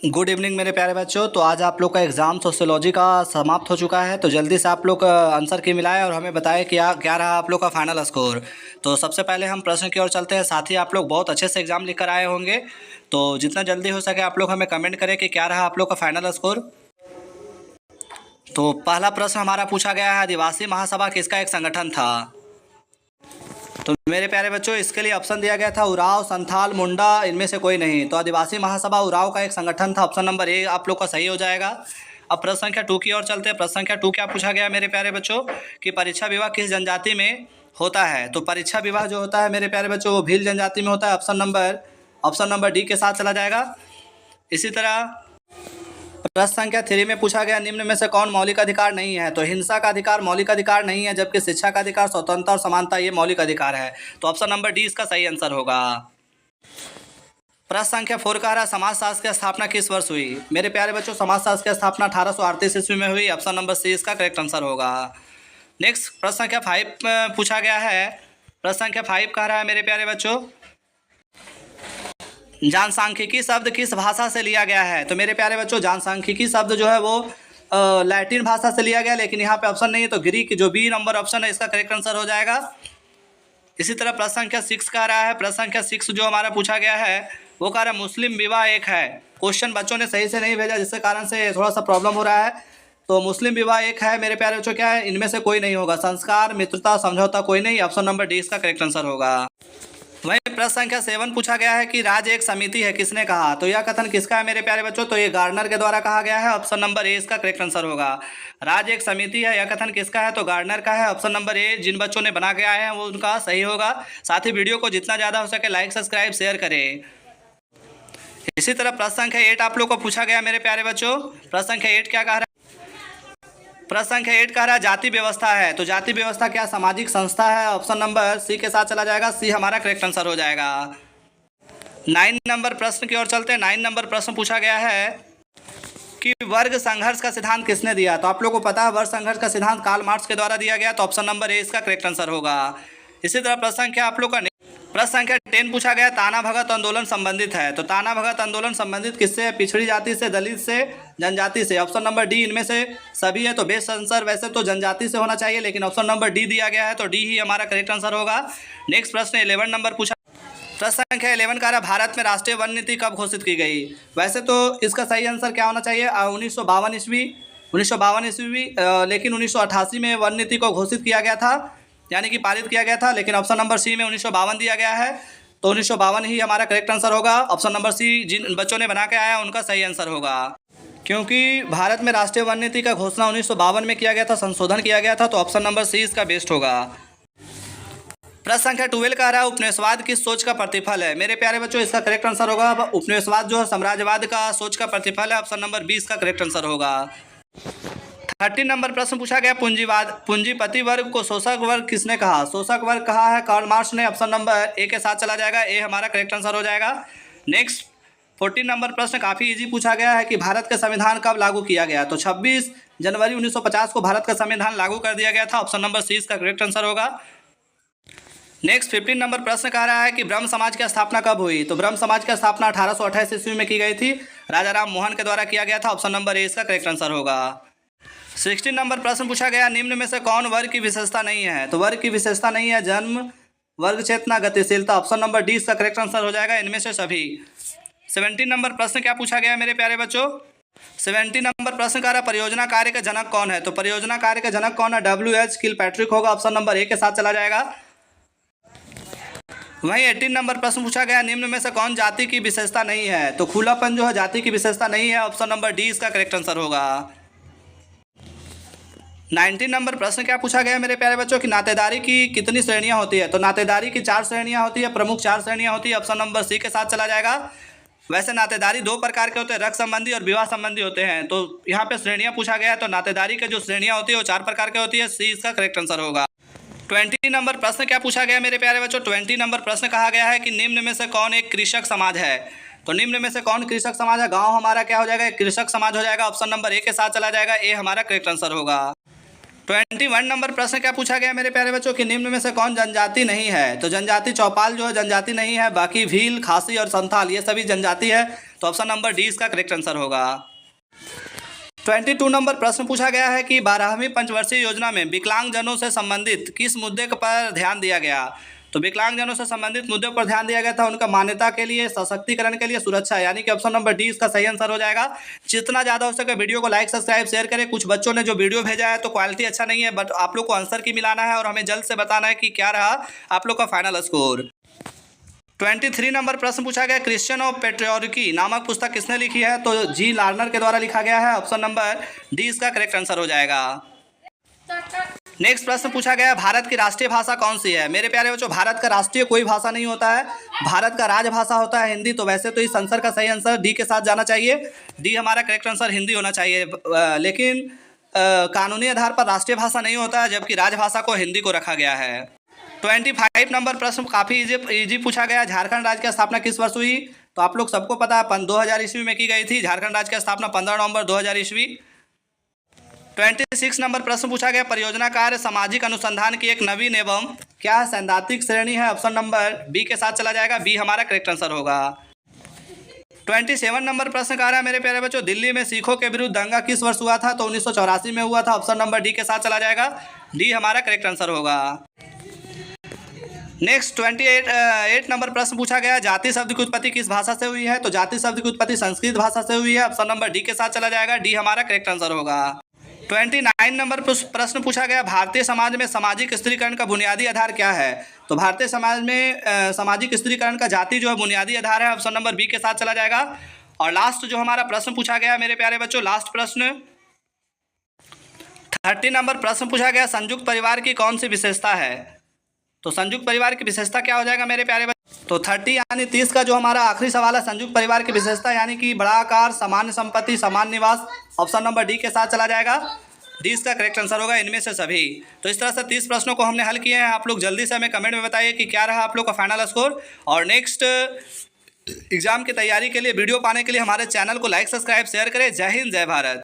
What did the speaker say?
Good evening मेरे प्यारे बच्चों। तो आज आप लोग का एग्ज़ाम सोशियोलॉजी का समाप्त हो चुका है। तो जल्दी से आप लोग आंसर की मिलाएं और हमें बताएं कि क्या रहा आप लोग का फाइनल स्कोर। तो सबसे पहले हम प्रश्न की ओर चलते हैं। साथ ही आप लोग बहुत अच्छे से एग्ज़ाम लिख कर आए होंगे, तो जितना जल्दी हो सके आप लोग हमें कमेंट करें कि क्या रहा आप लोग का फाइनल स्कोर। तो पहला प्रश्न हमारा पूछा गया है, आदिवासी महासभा किसका एक संगठन था। तो मेरे प्यारे बच्चों, इसके लिए ऑप्शन दिया गया था उराव, संथाल, मुंडा, इनमें से कोई नहीं। तो आदिवासी महासभा उराव का एक संगठन था। ऑप्शन नंबर ए आप लोग का सही हो जाएगा। अब प्रश्न संख्या 2 की ओर चलते हैं। प्रश्न संख्या 2 क्या पूछा गया मेरे प्यारे बच्चों कि परीक्षा विवाह किस जनजाति में होता है। तो परीक्षा विवाह जो होता है मेरे प्यारे बच्चों वो भील जनजाति में होता है। ऑप्शन नंबर डी के साथ चला जाएगा। इसी तरह प्रश्न संख्या 3 में पूछा गया, निम्न में से कौन मौलिक अधिकार नहीं है। तो हिंसा का अधिकार मौलिक अधिकार नहीं है, जबकि शिक्षा का अधिकार, स्वतंत्रता और समानता ये मौलिक अधिकार है। तो ऑप्शन नंबर डी इसका सही आंसर होगा। प्रश्न संख्या 4 कह रहा है, समाजशास्त्र की स्थापना किस वर्ष हुई। मेरे प्यारे बच्चों, समाजशास्त्र की स्थापना 1838 ईस्वी में हुई। ऑप्शन नंबर सी इसका करेक्ट आंसर होगा। नेक्स्ट प्रश्न संख्या 5 पूछा गया है। प्रश्न संख्या 5 कह रहा है मेरे प्यारे बच्चों, जनसांख्यिकी शब्द किस भाषा से लिया गया है। तो मेरे प्यारे बच्चों, जनसांख्यिकी शब्द जो है वो लैटिन भाषा से लिया गया, लेकिन यहाँ पे ऑप्शन नहीं है, तो ग्रीक जो बी नंबर ऑप्शन है इसका करेक्ट आंसर हो जाएगा। इसी तरह प्रश्न संख्या 6 कह रहा है। प्रश्न संख्या 6 जो हमारा पूछा गया है वो कह रहा है, मुस्लिम विवाह एक है। क्वेश्चन बच्चों ने सही से नहीं भेजा, जिसके कारण से थोड़ा सा प्रॉब्लम हो रहा है। तो मुस्लिम विवाह एक है मेरे प्यारे बच्चों, क्या है, इनमें से कोई नहीं होगा। संस्कार, मित्रता, समझौता कोई नहीं। ऑप्शन नंबर डी इसका करेक्ट आंसर होगा। वहीं प्रश्न संख्या 7 पूछा गया है कि राज्य एक समिति है, किसने कहा। तो यह कथन किसका है मेरे प्यारे बच्चों, तो ये गार्डनर के द्वारा कहा गया है। ऑप्शन नंबर ए इसका करेक्ट आंसर होगा। राज्य एक समिति है, यह कथन किसका है, तो गार्डनर का है। ऑप्शन नंबर ए जिन बच्चों ने बना के आए हैं वो उनका सही होगा। साथ ही वीडियो को जितना ज़्यादा हो सके लाइक, सब्सक्राइब, शेयर करें। इसी तरह प्रश्न संख्या 8 आप लोग को पूछा गया मेरे प्यारे बच्चों। प्रश्न संख्या 8 क्या कह रहा है। प्रश्न संख्या 8 कह रहा है, जाति व्यवस्था है। तो जाति व्यवस्था क्या सामाजिक संस्था है। ऑप्शन नंबर सी के साथ चला जाएगा। सी हमारा करेक्ट आंसर हो जाएगा। 9 नंबर प्रश्न की ओर चलते हैं। 9 नंबर प्रश्न पूछा गया है कि वर्ग संघर्ष का सिद्धांत किसने दिया। तो आप लोग को पता है वर्ग संघर्ष का सिद्धांत कार्ल मार्क्स के द्वारा दिया गया। तो ऑप्शन नंबर ए इसका करेक्ट आंसर होगा। इसी तरह प्रश्न संख्या आप लोग का प्रश्न संख्या 10 पूछा गया, ताना भगत आंदोलन संबंधित है। तो ताना भगत आंदोलन संबंधित किससे है, पिछड़ी जाति से, दलित से, जनजाति से। ऑप्शन नंबर डी इनमें से सभी है। तो बेस्ट आंसर वैसे तो जनजाति से होना चाहिए, लेकिन ऑप्शन नंबर डी दिया गया है, तो डी ही हमारा करेक्ट आंसर होगा। नेक्स्ट प्रश्न 11 नंबर पूछा। प्रश्न संख्या 11 का रहा, भारत में राष्ट्रीय वन नीति कब घोषित की गई। वैसे तो इसका सही आंसर क्या होना चाहिए, 1952 ईस्वी, लेकिन 1988 में वन नीति को घोषित किया गया था, यानी कि पारित किया गया था। लेकिन ऑप्शन नंबर सी में 1952 दिया गया है, तो 1952 ही हमारा करेक्ट आंसर होगा। ऑप्शन नंबर सी जिन बच्चों ने बना के आया उनका सही आंसर होगा, क्योंकि भारत में राष्ट्रीय वन नीति का घोषणा 1952 में किया गया था, संशोधन किया गया था। तो ऑप्शन नंबर सी इसका बेस्ट होगा। प्रश्न संख्या 12 कह रहा है, उपनिवेशवाद किस सोच का प्रतिफल है। मेरे प्यारे बच्चों, इसका करेक्ट आंसर होगा उपनिवेशवाद जो है साम्राज्यवाद का सोच का प्रतिफल है। ऑप्शन नंबर 20 का करेक्ट आंसर होगा। 13 नंबर प्रश्न पूछा गया, पूंजीपति वर्ग को शोषक वर्ग किसने कहा। शोषक वर्ग कहा है कार्ल मार्क्स ने। ऑप्शन नंबर ए के साथ चला जाएगा। ए हमारा करेक्ट आंसर हो जाएगा। नेक्स्ट 14 नंबर प्रश्न काफ़ी इजी पूछा गया है कि भारत का संविधान कब लागू किया गया। तो 26 जनवरी 1950 को भारत का संविधान लागू कर दिया गया था। ऑप्शन नंबर सी इसका करेक्ट आंसर होगा। नेक्स्ट 15 नंबर प्रश्न कह रहा है कि ब्रह्म समाज की स्थापना कब हुई। तो ब्रह्म समाज की स्थापना 1828 ईस्वी में की गई थी, राजा राम मोहन के द्वारा किया गया था। ऑप्शन नंबर ए इसका करेक्ट आंसर होगा। 16 नंबर प्रश्न पूछा गया, निम्न में से कौन वर्ग की विशेषता नहीं है। तो वर्ग की विशेषता नहीं है जन्म, वर्ग चेतना, गतिशीलता। ऑप्शन नंबर डी इसका करेक्ट आंसर हो जाएगा, इनमें से सभी। 17 नंबर प्रश्न क्या पूछा गया मेरे प्यारे बच्चों। 17 नंबर प्रश्न का परियोजना कार्य का जनक कौन है। तो परियोजना कार्य का जनक कौन है, WH किलपैट्रिक होगा। ऑप्शन नंबर ए के साथ चला जाएगा। वहीं 18 नंबर प्रश्न पूछा गया, निम्न में से कौन जाति की विशेषता नहीं है। तो खुलापन जो है जाति की विशेषता नहीं है। ऑप्शन नंबर डी इसका करेक्ट आंसर होगा। 19 नंबर प्रश्न क्या पूछा गया मेरे प्यारे बच्चों कि नातेदारी की कितनी श्रेणियां होती है। तो नातेदारी की 4 श्रेणियां होती है, प्रमुख 4 श्रेणियां होती है। ऑप्शन नंबर सी के साथ चला जाएगा। वैसे नातेदारी 2 प्रकार के होते हैं, रक्त संबंधी और विवाह संबंधी होते हैं। तो यहाँ पे श्रेणियां पूछा गया है, तो नातेदारी के जो श्रेणियां होती है वो 4 प्रकार की होती है। सी इसका करेक्ट आंसर होगा। 20 नंबर प्रश्न क्या पूछा गया मेरे प्यारे बच्चों। 20 नंबर प्रश्न कहा गया है कि निम्न में से कौन एक कृषक समाज है। तो निम्न में से कौन कृषक समाज है। गाँव हमारा क्या हो जाएगा, एक कृषक समाज हो जाएगा। ऑप्शन नंबर ए के साथ चला जाएगा। ए हमारा करेक्ट आंसर होगा। 21 नंबर प्रश्न क्या पूछा गया मेरे प्यारे बच्चों कि निम्न में से कौन जनजाति नहीं है। तो जनजाति चौपाल जो है जनजाति नहीं है, बाकी भील, खासी और संथाल ये सभी जनजाति है। तो ऑप्शन नंबर डी इसका करेक्ट आंसर होगा। 22 नंबर प्रश्न पूछा गया है कि 12वीं पंचवर्षीय योजना में विकलांगजनों से संबंधित किस मुद्दे पर ध्यान दिया गया। तो विकलांगजनों से संबंधित मुद्दों पर ध्यान दिया गया था उनका मान्यता के लिए, सशक्तिकरण के लिए, सुरक्षा, यानी कि ऑप्शन नंबर डी इसका सही आंसर हो जाएगा। जितना ज़्यादा हो सके वीडियो को लाइक, सब्सक्राइब, शेयर करें। कुछ बच्चों ने जो वीडियो भेजा है तो क्वालिटी अच्छा नहीं है, बट आप लोग को आंसर की मिलाना है और हमें जल्द से बताना है कि क्या रहा आप लोग का फाइनल स्कोर। 23 नंबर प्रश्न पूछा गया क्रिश्चियन ऑफ पेट्रियॉर्की नामक पुस्तक किसने लिखी है। तो जी लार्नर के द्वारा लिखा गया है। ऑप्शन नंबर डी इसका करेक्ट आंसर हो जाएगा। नेक्स्ट प्रश्न पूछा गया भारत की राष्ट्रीय भाषा कौन सी है। मेरे प्यारे बच्चों भारत का राष्ट्रीय कोई भाषा नहीं होता है, भारत का राजभाषा होता है हिंदी। तो वैसे तो इस आंसर का सही आंसर डी के साथ जाना चाहिए, डी हमारा करेक्ट आंसर हिंदी होना चाहिए, लेकिन कानूनी आधार पर राष्ट्रीय भाषा नहीं होता है, जबकि राजभाषा को हिंदी को रखा गया है। 25 नंबर प्रश्न काफ़ी इजी पूछा गया झारखंड राज्य की स्थापना किस वर्ष हुई। तो आप लोग सबको पता है 2000 ईस्वी में की गई थी झारखंड राज्य की स्थापना 15 नवंबर 2000 ईस्वी। 26 नंबर प्रश्न पूछा गया परियोजना कार्य सामाजिक अनुसंधान की एक नवीन एवं क्या है सैद्धांतिक श्रेणी है। ऑप्शन नंबर बी के साथ चला जाएगा, बी हमारा करेक्ट आंसर होगा। 27 नंबर प्रश्न कह रहा है मेरे प्यारे बच्चों दिल्ली में सिखों के विरुद्ध दंगा किस वर्ष हुआ था। तो 1984 में हुआ था। ऑप्शन नंबर डी के साथ चला जाएगा, डी हमारा करेक्ट आंसर होगा। नेक्स्ट 28 नंबर प्रश्न पूछा गया जाति शब्द की उत्पत्ति किस भाषा से हुई है। तो जाति शब्द की उत्पत्ति संस्कृत भाषा से हुई है। ऑप्शन नंबर डी के साथ चला जाएगा, डी हमारा करेक्ट आंसर होगा। 29 नंबर प्रश्न पूछा गया भारतीय समाज में सामाजिक स्त्रीकरण का बुनियादी आधार क्या है। तो भारतीय समाज में सामाजिक स्त्रीकरण का जाति जो है बुनियादी आधार है। ऑप्शन नंबर बी के साथ चला जाएगा। और लास्ट जो हमारा प्रश्न पूछा गया मेरे प्यारे बच्चों लास्ट प्रश्न 30 नंबर प्रश्न पूछा गया संयुक्त परिवार की कौन सी विशेषता है। तो संयुक्त परिवार की विशेषता क्या हो जाएगा मेरे प्यारे बच्चों। तो 30 यानी 30 का जो हमारा आखिरी सवाल है संयुक्त परिवार की विशेषता यानी कि बड़ा आकार, सामान्य संपत्ति, सामान्य निवास। ऑप्शन नंबर डी के साथ चला जाएगा, डी इसका करेक्ट आंसर होगा इनमें से सभी। तो इस तरह से 30 प्रश्नों को हमने हल किए हैं। आप लोग जल्दी से हमें कमेंट में बताइए कि क्या रहा आप लोग का फाइनल स्कोर। और नेक्स्ट एग्जाम की तैयारी के लिए वीडियो पाने के लिए हमारे चैनल को लाइक, सब्सक्राइब, शेयर करें। जय हिंद, जय भारत।